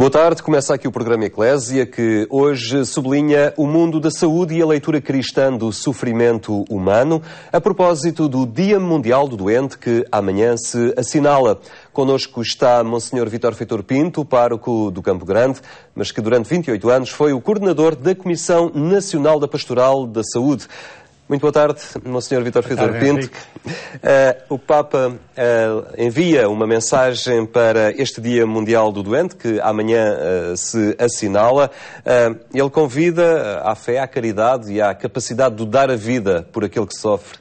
Boa tarde, começa aqui o programa Eclésia, que hoje sublinha o mundo da saúde e a leitura cristã do sofrimento humano, a propósito do Dia Mundial do Doente, que amanhã se assinala. Connosco está Monsenhor Vítor Feitor Pinto, pároco do Campo Grande, mas que durante 28 anos foi o coordenador da Comissão Nacional da Pastoral da Saúde. Muito boa tarde, Monsenhor Vítor Feitor Pinto. O Papa envia uma mensagem para este Dia Mundial do Doente, que amanhã se assinala. Ele convida à fé, à caridade e à capacidade de dar a vida por aquele que sofre.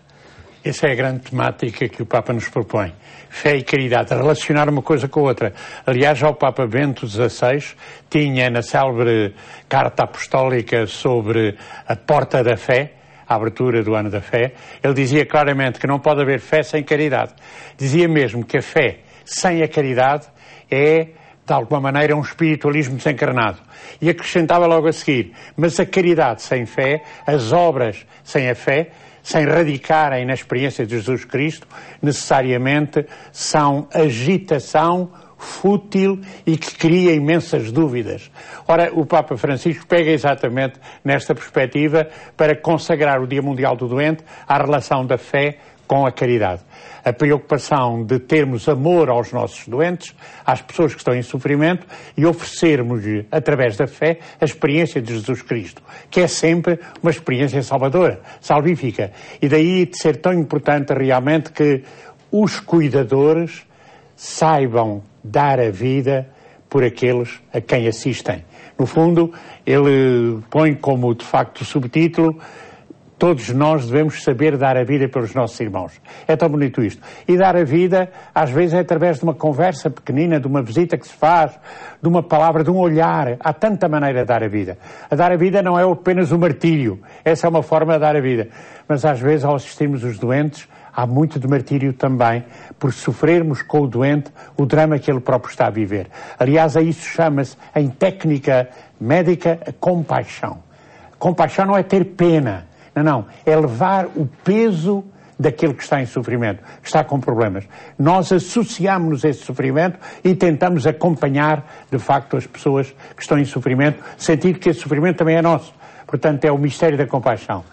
Essa é a grande temática que o Papa nos propõe. Fé e caridade, relacionar uma coisa com a outra. Aliás, já o Papa Bento XVI tinha na célebre carta apostólica sobre a porta da fé, a abertura do ano da fé, ele dizia claramente que não pode haver fé sem caridade. Dizia mesmo que a fé sem a caridade é, de alguma maneira, um espiritualismo desencarnado. E acrescentava logo a seguir, mas a caridade sem fé, as obras sem a fé, sem radicarem na experiência de Jesus Cristo, necessariamente são agitação fútil e que cria imensas dúvidas. Ora, o Papa Francisco pega exatamente nesta perspectiva para consagrar o Dia Mundial do Doente à relação da fé com a caridade. A preocupação de termos amor aos nossos doentes, às pessoas que estão em sofrimento e oferecermos-lhe, através da fé, a experiência de Jesus Cristo, que é sempre uma experiência salvadora, salvífica. E daí de ser tão importante realmente que os cuidadores saibam dar a vida por aqueles a quem assistem. No fundo, ele põe como, de facto, subtítulo: todos nós devemos saber dar a vida pelos nossos irmãos. É tão bonito isto. E dar a vida, às vezes, é através de uma conversa pequenina, de uma visita que se faz, de uma palavra, de um olhar. Há tanta maneira de dar a vida. A dar a vida não é apenas o martírio. Essa é uma forma de dar a vida. Mas, às vezes, ao assistirmos os doentes, há muito de martírio também, por sofrermos com o doente o drama que ele próprio está a viver. Aliás, a isso chama-se, em técnica médica, a compaixão. Compaixão não é ter pena. Não. É levar o peso daquele que está em sofrimento, que está com problemas. Nós associamos-nos a esse sofrimento e tentamos acompanhar, de facto, as pessoas que estão em sofrimento, sentir que esse sofrimento também é nosso. Portanto, é o mistério da compaixão,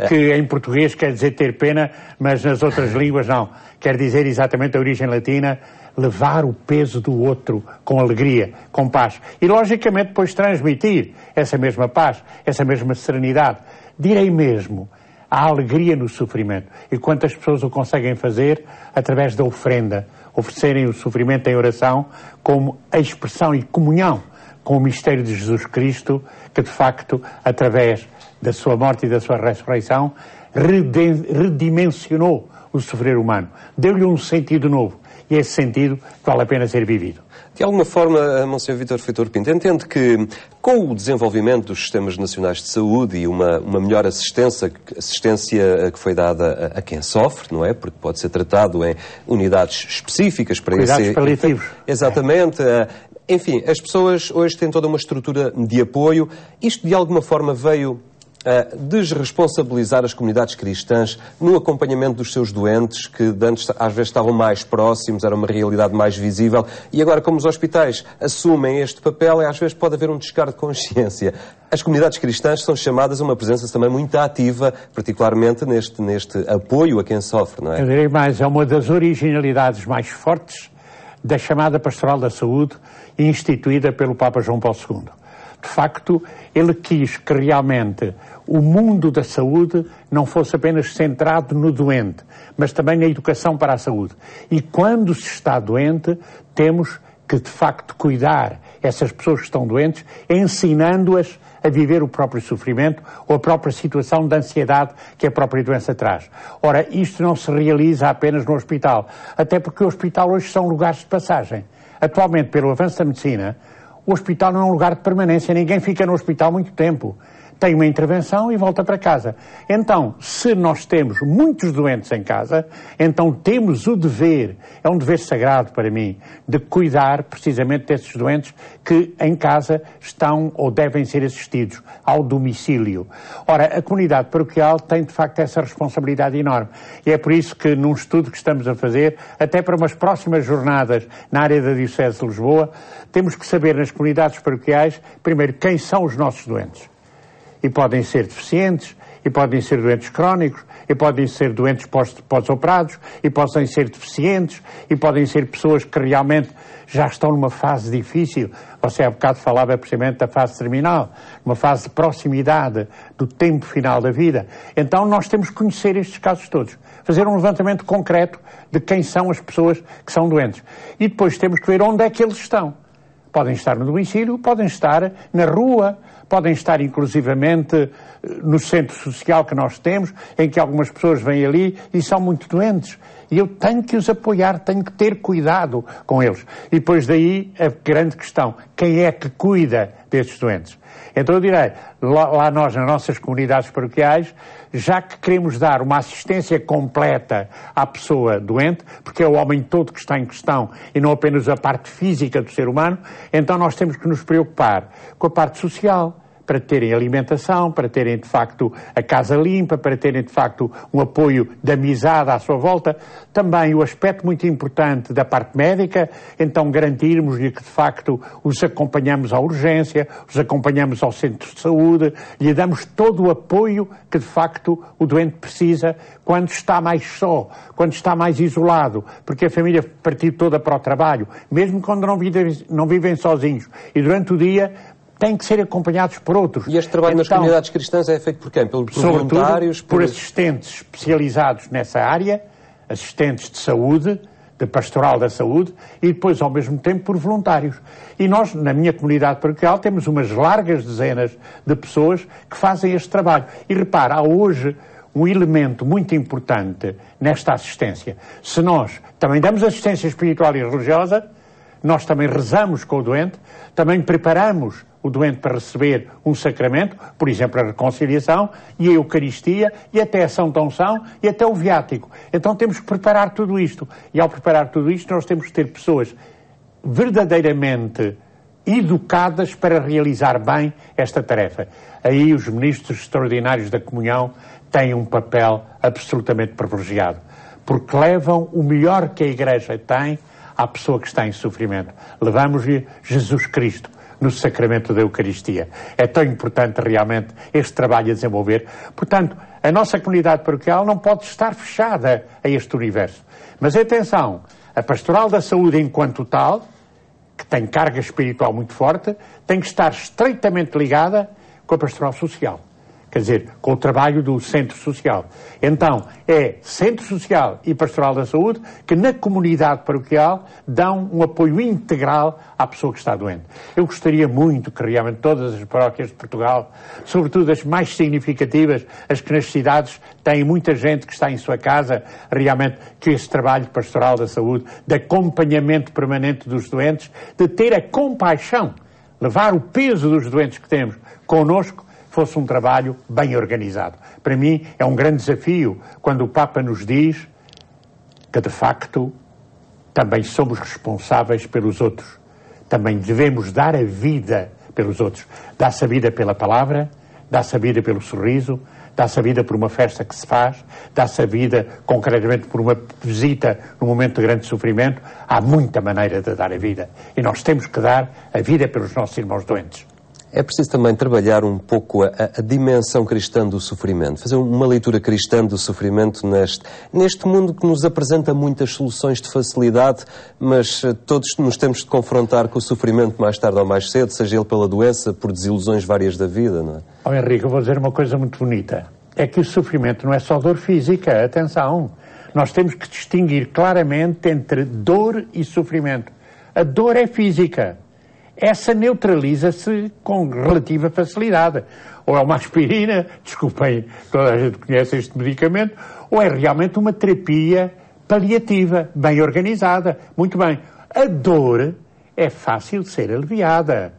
que em português quer dizer ter pena, mas nas outras línguas não. Quer dizer exatamente a origem latina, levar o peso do outro com alegria, com paz. E, logicamente, depois transmitir essa mesma paz, essa mesma serenidade. Direi mesmo, a alegria no sofrimento. E quantas pessoas o conseguem fazer através da ofrenda, oferecerem o sofrimento em oração como a expressão e comunhão com o mistério de Jesus Cristo, que de facto, através da sua morte e da sua ressurreição, redimensionou o sofrer humano. Deu-lhe um sentido novo. E esse sentido vale a pena ser vivido. De alguma forma, Monsenhor Vítor Feitor Pinto, entende que com o desenvolvimento dos sistemas nacionais de saúde e uma melhor assistência que foi dada a quem sofre, não é? Porque pode ser tratado em unidades específicas para cuidados paliativos. Exatamente. Enfim, as pessoas hoje têm toda uma estrutura de apoio. Isto, de alguma forma, veio desresponsabilizar as comunidades cristãs no acompanhamento dos seus doentes, que antes às vezes estavam mais próximos, era uma realidade mais visível, e agora, como os hospitais assumem este papel, às vezes pode haver um descargo de consciência. As comunidades cristãs são chamadas a uma presença também muito ativa, particularmente neste apoio a quem sofre, não é? Eu direi mais, é uma das originalidades mais fortes da chamada Pastoral da Saúde, instituída pelo Papa João Paulo II. De facto, ele quis que realmente o mundo da saúde não fosse apenas centrado no doente, mas também na educação para a saúde. E quando se está doente, temos que, de facto, cuidar essas pessoas que estão doentes, ensinando-as a viver o próprio sofrimento ou a própria situação de ansiedade que a própria doença traz. Ora, isto não se realiza apenas no hospital, até porque o hospital hoje são lugares de passagem. Atualmente, pelo avanço da medicina, o hospital não é um lugar de permanência, ninguém fica no hospital muito tempo. tem uma intervenção e volta para casa. Então, se nós temos muitos doentes em casa, então temos o dever, é um dever sagrado para mim, de cuidar precisamente desses doentes que em casa estão ou devem ser assistidos ao domicílio. Ora, a comunidade paroquial tem de facto essa responsabilidade enorme. E é por isso que num estudo que estamos a fazer, até para umas próximas jornadas na área da Diocese de Lisboa, temos que saber nas comunidades paroquiais, primeiro, quem são os nossos doentes. E podem ser deficientes, e podem ser doentes crónicos, e podem ser doentes pós-operados, e podem ser deficientes, e podem ser pessoas que realmente já estão numa fase difícil. Você há bocado falava precisamente da fase terminal, uma fase de proximidade do tempo final da vida. Então nós temos que conhecer estes casos todos, fazer um levantamento concreto de quem são as pessoas que são doentes. E depois temos que ver onde é que eles estão. Podem estar no domicílio, podem estar na rua, podem estar inclusivamente no centro social que nós temos, em que algumas pessoas vêm ali e são muito doentes. E eu tenho que os apoiar, tenho que ter cuidado com eles. E depois daí a grande questão, quem é que cuida destes doentes? Então eu direi, lá nós nas nossas comunidades paroquiais, já que queremos dar uma assistência completa à pessoa doente, porque é o homem todo que está em questão e não apenas a parte física do ser humano, então nós temos que nos preocupar com a parte social, para terem alimentação, para terem de facto a casa limpa, para terem de facto um apoio de amizade à sua volta. Também o aspecto muito importante da parte médica, então garantirmos-lhe que de facto os acompanhamos à urgência, os acompanhamos ao centro de saúde, lhe damos todo o apoio que de facto o doente precisa quando está mais só, quando está mais isolado, porque a família partiu toda para o trabalho, mesmo quando não vivem sozinhos. E durante o dia têm que ser acompanhados por outros. E este trabalho nas comunidades cristãs é feito por quem? Por voluntários? Por assistentes especializados nessa área, assistentes de saúde, de pastoral da saúde, e depois, ao mesmo tempo, por voluntários. E nós, na minha comunidade paroquial, temos umas largas dezenas de pessoas que fazem este trabalho. E repara, há hoje um elemento muito importante nesta assistência. Se nós também damos assistência espiritual e religiosa, nós também rezamos com o doente, também preparamos o doente para receber um sacramento, por exemplo, a reconciliação e a Eucaristia e até a Santa Unção e até o viático. Então temos que preparar tudo isto. E ao preparar tudo isto nós temos que ter pessoas verdadeiramente educadas para realizar bem esta tarefa. Aí os ministros extraordinários da comunhão têm um papel absolutamente privilegiado, porque levam o melhor que a Igreja tem à pessoa que está em sofrimento. Levamos-lhe Jesus Cristo no sacramento da Eucaristia. É tão importante realmente este trabalho a desenvolver. Portanto, a nossa comunidade paroquial não pode estar fechada a este universo. Mas atenção, a pastoral da saúde enquanto tal, que tem carga espiritual muito forte, tem que estar estreitamente ligada com a pastoral social. Quer dizer, com o trabalho do centro social. Então, é centro social e pastoral da saúde que na comunidade paroquial dão um apoio integral à pessoa que está doente. Eu gostaria muito que realmente todas as paróquias de Portugal, sobretudo as mais significativas, as que nas cidades têm muita gente que está em sua casa, realmente que esse trabalho pastoral da saúde, de acompanhamento permanente dos doentes, de ter a compaixão, levar o peso dos doentes que temos connosco, fosse um trabalho bem organizado. Para mim é um grande desafio quando o Papa nos diz que de facto também somos responsáveis pelos outros. Também devemos dar a vida pelos outros. Dá-se a vida pela palavra, dá-se a vida pelo sorriso, dá-se a vida por uma festa que se faz, dá-se a vida concretamente por uma visita num momento de grande sofrimento. Há muita maneira de dar a vida. E nós temos que dar a vida pelos nossos irmãos doentes. É preciso também trabalhar um pouco a dimensão cristã do sofrimento, fazer uma leitura cristã do sofrimento neste mundo que nos apresenta muitas soluções de facilidade, mas todos nos temos de confrontar com o sofrimento mais tarde ou mais cedo, seja ele pela doença, por desilusões várias da vida, não é? Oh, Henrique, eu vou dizer uma coisa muito bonita. É que o sofrimento não é só dor física, atenção. Nós temos que distinguir claramente entre dor e sofrimento. A dor é física. Essa neutraliza-se com relativa facilidade. Ou é uma aspirina, desculpem, toda a gente conhece este medicamento, ou é realmente uma terapia paliativa, bem organizada. Muito bem. A dor é fácil de ser aliviada.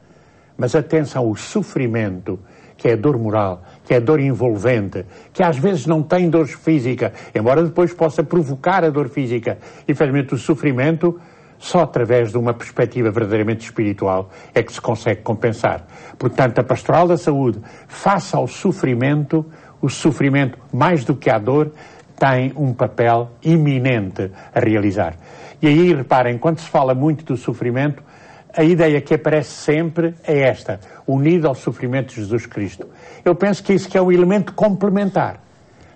Mas atenção, o sofrimento, que é a dor moral, que é a dor envolvente, que às vezes não tem dor física, embora depois possa provocar a dor física. Infelizmente, o sofrimento, só através de uma perspectiva verdadeiramente espiritual, é que se consegue compensar. Portanto, a Pastoral da Saúde, face ao sofrimento, o sofrimento, mais do que a dor, tem um papel iminente a realizar. E aí, reparem, quando se fala muito do sofrimento, a ideia que aparece sempre é esta, unido ao sofrimento de Jesus Cristo. Eu penso que isso que é um elemento complementar.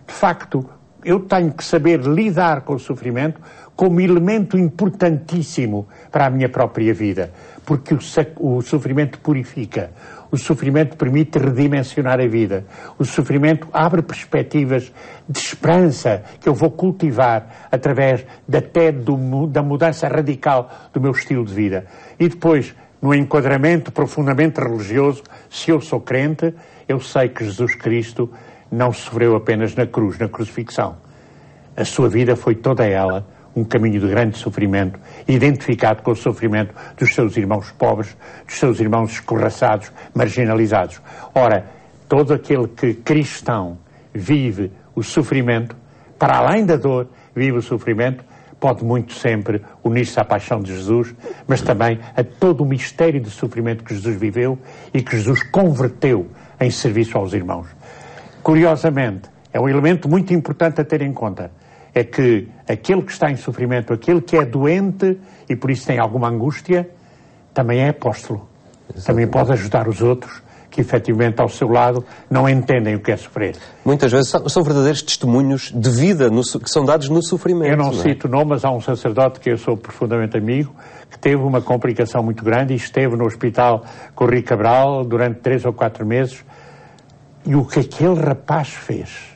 De facto, eu tenho que saber lidar com o sofrimento como elemento importantíssimo para a minha própria vida, porque o sofrimento purifica, o sofrimento permite redimensionar a vida, o sofrimento abre perspectivas de esperança que eu vou cultivar através da mudança radical do meu estilo de vida. E depois, no enquadramento profundamente religioso, se eu sou crente, eu sei que Jesus Cristo não sofreu apenas na cruz, na crucifixão. A sua vida foi toda ela um caminho de grande sofrimento, identificado com o sofrimento dos seus irmãos pobres, dos seus irmãos escorraçados, marginalizados. Ora, todo aquele que cristão vive o sofrimento, para além da dor, vive o sofrimento, pode muito sempre unir-se à paixão de Jesus, mas também a todo o mistério de sofrimento que Jesus viveu e que Jesus converteu em serviço aos irmãos. Curiosamente, é um elemento muito importante a ter em conta, é que aquele que está em sofrimento, aquele que é doente e por isso tem alguma angústia, também é apóstolo. Exatamente. Também pode ajudar os outros que efetivamente ao seu lado não entendem o que é sofrer. Muitas vezes são verdadeiros testemunhos de vida que são dados no sofrimento. Eu não cito nome, mas há um sacerdote que eu sou profundamente amigo, que teve uma complicação muito grande e esteve no hospital com o Rui Cabral durante 3 ou 4 meses. E o que aquele rapaz fez?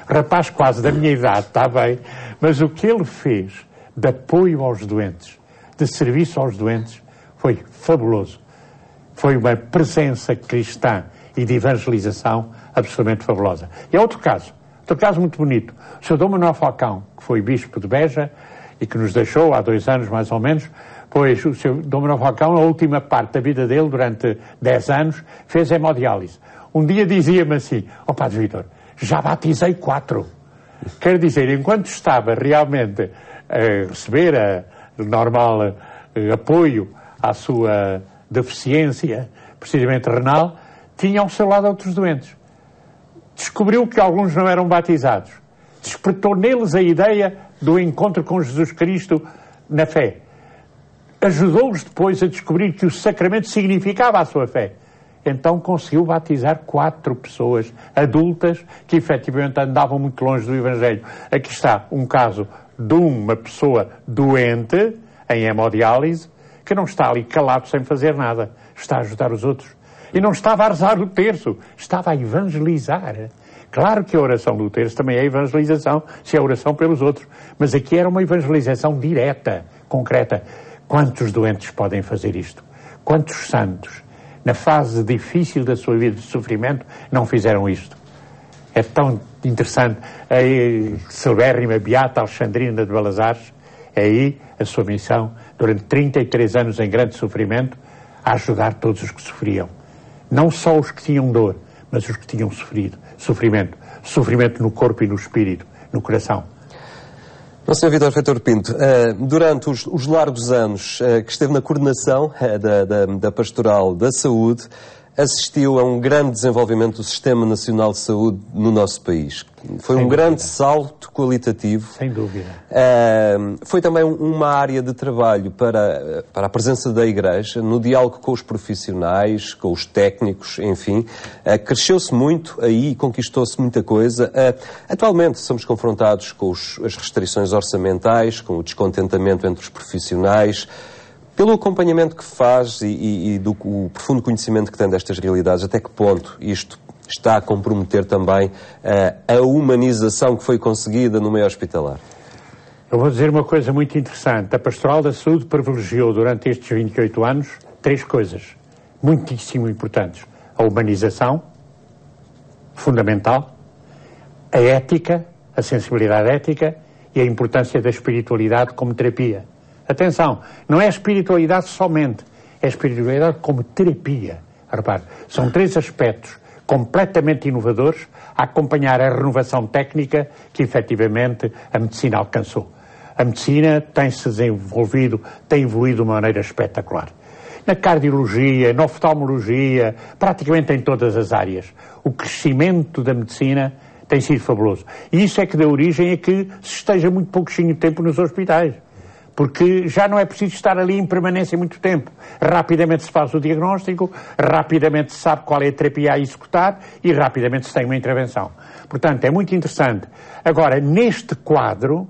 Rapaz quase da minha idade, está bem, mas o que ele fez de apoio aos doentes, de serviço aos doentes, foi fabuloso. Foi uma presença cristã e de evangelização absolutamente fabulosa. E há outro caso muito bonito. O Sr. Dom Manuel Falcão, que foi bispo de Beja e que nos deixou há 2 anos mais ou menos, pois o Sr. Dom Manuel Falcão, a última parte da vida dele, durante 10 anos, fez hemodiálise. Um dia dizia-me assim, Padre Vítor, já batizei 4. Quer dizer, enquanto estava realmente a receber normal apoio à sua deficiência, precisamente renal, tinha ao seu lado outros doentes. Descobriu que alguns não eram batizados. Despertou neles a ideia do encontro com Jesus Cristo na fé. Ajudou-os depois a descobrir que o sacramento significava a sua fé. Então conseguiu batizar 4 pessoas adultas que efetivamente andavam muito longe do Evangelho. Aqui está um caso de uma pessoa doente, em hemodiálise, que não está ali calado sem fazer nada. Está a ajudar os outros. E não estava a rezar o terço, estava a evangelizar. Claro que a oração do terço também é evangelização, se é oração pelos outros. Mas aqui era uma evangelização direta, concreta. Quantos doentes podem fazer isto? Quantos santos, na fase difícil da sua vida de sofrimento, não fizeram isto? É tão interessante. A celebérrima Beata Alexandrina de Belas Artes, é aí a sua missão, durante 33 anos em grande sofrimento, a ajudar todos os que sofriam. Não só os que tinham dor, mas os que tinham sofrimento. Sofrimento no corpo e no espírito, no coração. Sr. Vítor Feitor Pinto, durante os largos anos que esteve na coordenação da Pastoral da Saúde, assistiu a um grande desenvolvimento do Sistema Nacional de Saúde no nosso país. Foi um grande salto qualitativo. Sem dúvida. Foi também uma área de trabalho para a presença da Igreja, no diálogo com os profissionais, com os técnicos, enfim. Cresceu-se muito aí e conquistou-se muita coisa. Atualmente somos confrontados com as restrições orçamentais, com o descontentamento entre os profissionais. Pelo acompanhamento que faz e do profundo conhecimento que tem destas realidades, até que ponto isto está a comprometer também a humanização que foi conseguida no meio hospitalar? Eu vou dizer uma coisa muito interessante. A Pastoral da Saúde privilegiou durante estes 28 anos 3 coisas muitíssimo importantes. A humanização, fundamental, a ética, a sensibilidade ética e a importância da espiritualidade como terapia. Atenção, não é a espiritualidade somente, é a espiritualidade como terapia. Repare, são 3 aspectos completamente inovadores a acompanhar a renovação técnica que efetivamente a medicina alcançou. A medicina tem-se desenvolvido, tem evoluído de uma maneira espetacular. Na cardiologia, na oftalmologia, praticamente em todas as áreas. O crescimento da medicina tem sido fabuloso. E isso é que dá origem a que se esteja muito pouquinho tempo nos hospitais. Porque já não é preciso estar ali em permanência muito tempo. Rapidamente se faz o diagnóstico, rapidamente se sabe qual é a terapia a executar e rapidamente se tem uma intervenção. Portanto, é muito interessante. Agora, neste quadro,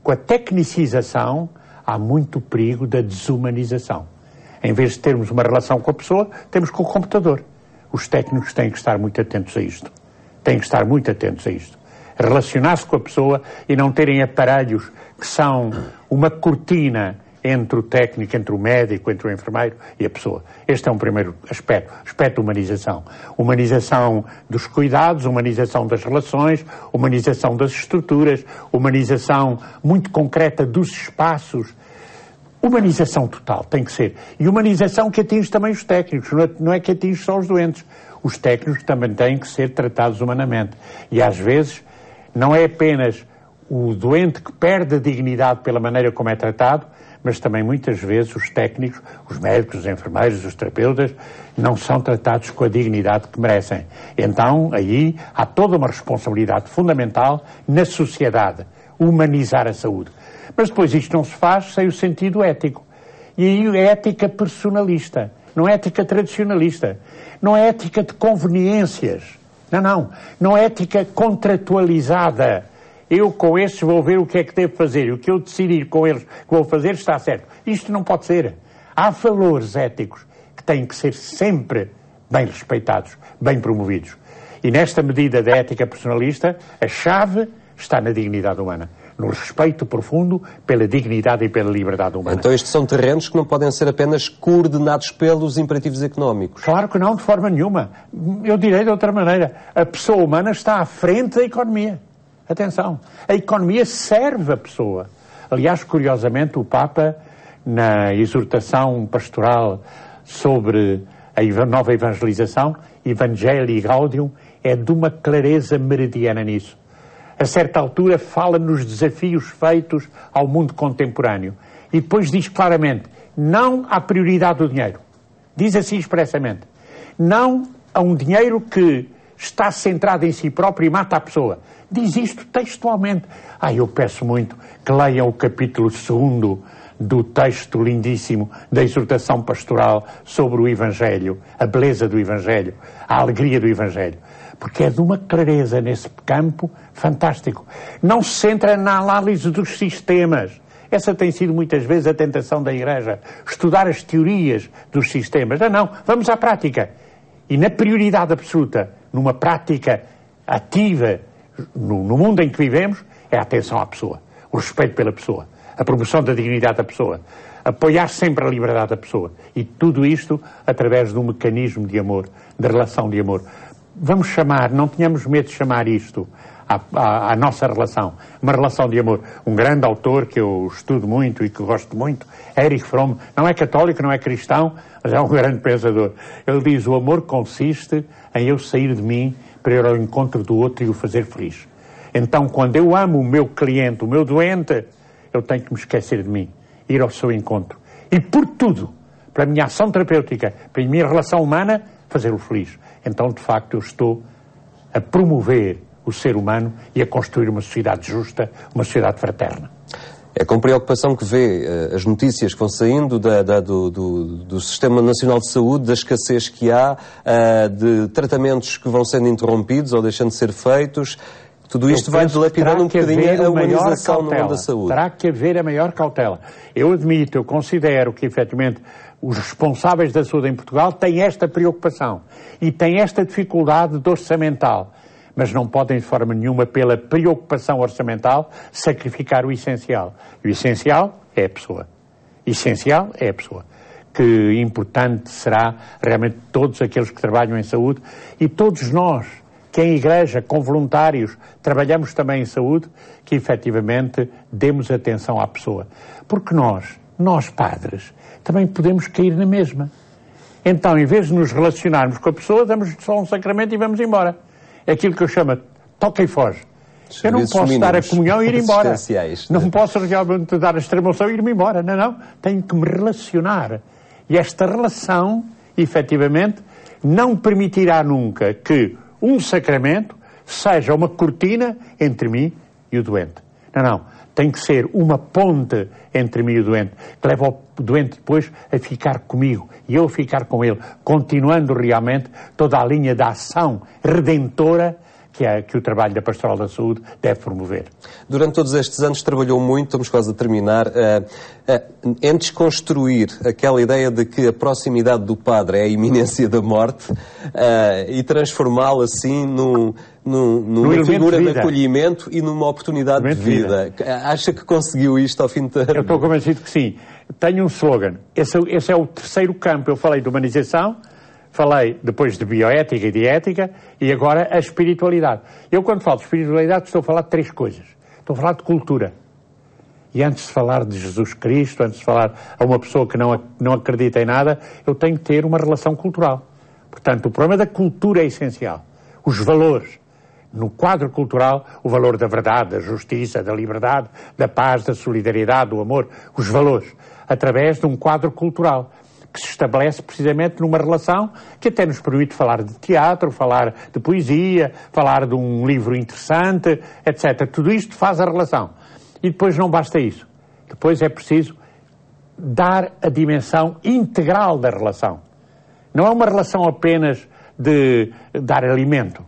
com a tecnicização, há muito perigo da desumanização. Em vez de termos uma relação com a pessoa, temos com o computador. Os técnicos têm que estar muito atentos a isto. Têm que estar muito atentos a isto. Relacionar-se com a pessoa e não terem aparelhos que são uma cortina entre o técnico, entre o médico, entre o enfermeiro e a pessoa. Este é um primeiro aspecto, aspecto de humanização. Humanização dos cuidados, humanização das relações, humanização das estruturas, humanização muito concreta dos espaços. Humanização total, tem que ser. E humanização que atinge também os técnicos, não é que atinge só os doentes. Os técnicos também têm que ser tratados humanamente. E às vezes não é apenas o doente que perde a dignidade pela maneira como é tratado, mas também muitas vezes os técnicos, os médicos, os enfermeiros, os terapeutas, não são tratados com a dignidade que merecem. Então, aí há toda uma responsabilidade fundamental na sociedade, humanizar a saúde. Mas depois isto não se faz sem o sentido ético. E aí é ética personalista, não é ética tradicionalista, não é ética de conveniências, não é ética contratualizada. Eu com estes vou ver o que é que devo fazer e o que eu decidir com eles que vou fazer está certo. Isto não pode ser. Há valores éticos que têm que ser sempre bem respeitados, bem promovidos. E nesta medida da ética personalista, a chave está na dignidade humana, no respeito profundo pela dignidade e pela liberdade humana. Então estes são terrenos que não podem ser apenas coordenados pelos imperativos económicos. Claro que não, de forma nenhuma. Eu direi de outra maneira. A pessoa humana está à frente da economia. Atenção, a economia serve a pessoa. Aliás, curiosamente, o Papa, na exortação pastoral sobre a nova evangelização, Evangelii Gaudium, é de uma clareza meridiana nisso. A certa altura fala nos desafios feitos ao mundo contemporâneo e depois diz claramente, não à prioridade do dinheiro. Diz assim expressamente, não a um dinheiro que está centrado em si próprio e mata a pessoa. Diz isto textualmente. Eu peço muito que leiam o capítulo 2 do texto lindíssimo da exortação pastoral sobre o Evangelho, a beleza do Evangelho, a alegria do Evangelho. Porque é de uma clareza nesse campo fantástico. Não se centra na análise dos sistemas. Essa tem sido muitas vezes a tentação da Igreja. Estudar as teorias dos sistemas. Não, vamos à prática. E na prioridade absoluta, numa prática ativa, no mundo em que vivemos, é a atenção à pessoa, o respeito pela pessoa, a promoção da dignidade da pessoa, apoiar sempre a liberdade da pessoa. E tudo isto através de um mecanismo de amor, de relação de amor. Vamos chamar, não tenhamos medo de chamar isto à nossa relação, uma relação de amor. Um grande autor que eu estudo muito e que gosto muito, Erich Fromm, não é católico, não é cristão, mas é um grande pensador. Ele diz, o amor consiste em eu sair de mim para ir ao encontro do outro e o fazer feliz. Então, quando eu amo o meu cliente, o meu doente, eu tenho que me esquecer de mim, ir ao seu encontro. E por tudo, para a minha ação terapêutica, para a minha relação humana, fazê-lo feliz. Então, de facto, eu estou a promover o ser humano e a construir uma sociedade justa, uma sociedade fraterna. É com preocupação que vê as notícias que vão saindo do Sistema Nacional de Saúde, da escassez que há, de tratamentos que vão sendo interrompidos ou deixando de ser feitos. Tudo isto vai dilapidando um bocadinho a humanização no mundo da saúde. Terá que haver a maior cautela. Eu admito, eu considero que, efetivamente, os responsáveis da saúde em Portugal têm esta preocupação e têm esta dificuldade de orçamental. Mas não podem, de forma nenhuma, pela preocupação orçamental, sacrificar o essencial. E o essencial é a pessoa. Essencial é a pessoa. Que importante será realmente todos aqueles que trabalham em saúde e todos nós, que em igreja, com voluntários, trabalhamos também em saúde, que efetivamente demos atenção à pessoa. Porque nós padres, também podemos cair na mesma. Então, em vez de nos relacionarmos com a pessoa, damos só um sacramento e vamos embora. É aquilo que eu chamo toca e foge. Eu não posso dar a comunhão e ir embora. Não posso realmente dar a extrema-unção e ir-me embora. Não, não. Tenho que me relacionar. E esta relação, efetivamente, não permitirá nunca que um sacramento seja uma cortina entre mim e o doente. Não, não. Tem que ser uma ponte entre mim e o doente, que leva o doente depois a ficar comigo e eu a ficar com ele, continuando realmente toda a linha da ação redentora que o trabalho da Pastoral da Saúde deve promover. Durante todos estes anos trabalhou muito, estamos quase a terminar, em desconstruir aquela ideia de que a proximidade do padre é a iminência da morte e transformá-la assim numa figura de acolhimento e numa oportunidade de vida. Acha que conseguiu isto ao fim de... Eu estou convencido que sim. Tenho um slogan. Esse é o terceiro campo. Eu falei de humanização, falei depois de bioética e de ética e agora a espiritualidade. Eu, quando falo de espiritualidade, estou a falar de três coisas. Estou a falar de cultura. E antes de falar de Jesus Cristo, antes de falar a uma pessoa que não acredita em nada, eu tenho que ter uma relação cultural. Portanto, o problema da cultura é essencial. Os valores. No quadro cultural, o valor da verdade, da justiça, da liberdade, da paz, da solidariedade, do amor. Os valores. Através de um quadro cultural que se estabelece precisamente numa relação que até nos permite falar de teatro, falar de poesia, falar de um livro interessante, etc. Tudo isto faz a relação. E depois não basta isso. Depois é preciso dar a dimensão integral da relação. Não é uma relação apenas de dar alimento,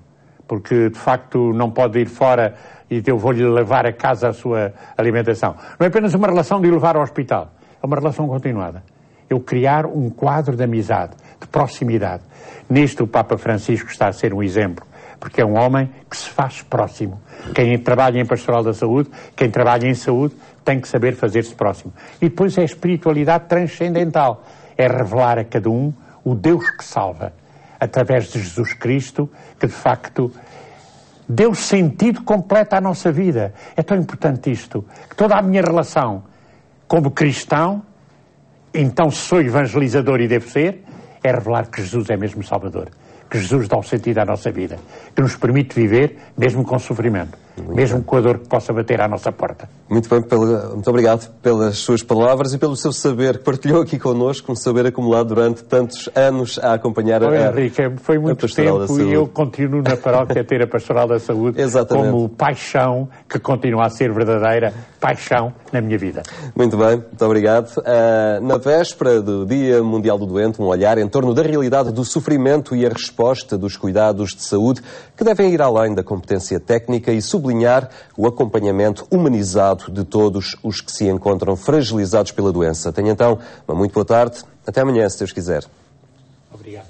porque de facto não pode ir fora e eu vou-lhe levar a casa a sua alimentação. Não é apenas uma relação de o levar ao hospital. É uma relação continuada. Eu criar um quadro de amizade, de proximidade. Nisto o Papa Francisco está a ser um exemplo, porque é um homem que se faz próximo. Quem trabalha em Pastoral da Saúde, quem trabalha em saúde, tem que saber fazer-se próximo. E depois é a espiritualidade transcendental. É revelar a cada um o Deus que salva, através de Jesus Cristo, que de facto deu sentido completo à nossa vida. É tão importante isto, que toda a minha relação como cristão, então se sou evangelizador e devo ser, é revelar que Jesus é mesmo Salvador, que Jesus dá um sentido à nossa vida, que nos permite viver mesmo com sofrimento, mesmo com a dor que possa bater à nossa porta. Muito bem, muito obrigado pelas suas palavras e pelo seu saber que partilhou aqui connosco, um saber acumulado durante tantos anos a acompanhar Henrique, foi muito tempo e eu continuo na paróquia a ter a Pastoral da Saúde como paixão que continua a ser verdadeira paixão na minha vida. Muito bem, muito obrigado. Na véspera do Dia Mundial do Doente, um olhar em torno da realidade do sofrimento e a resposta dos cuidados de saúde que devem ir além da competência técnica e sublinhar o acompanhamento humanizado de todos os que se encontram fragilizados pela doença. Tenha então uma muito boa tarde. Até amanhã, se Deus quiser. Obrigado.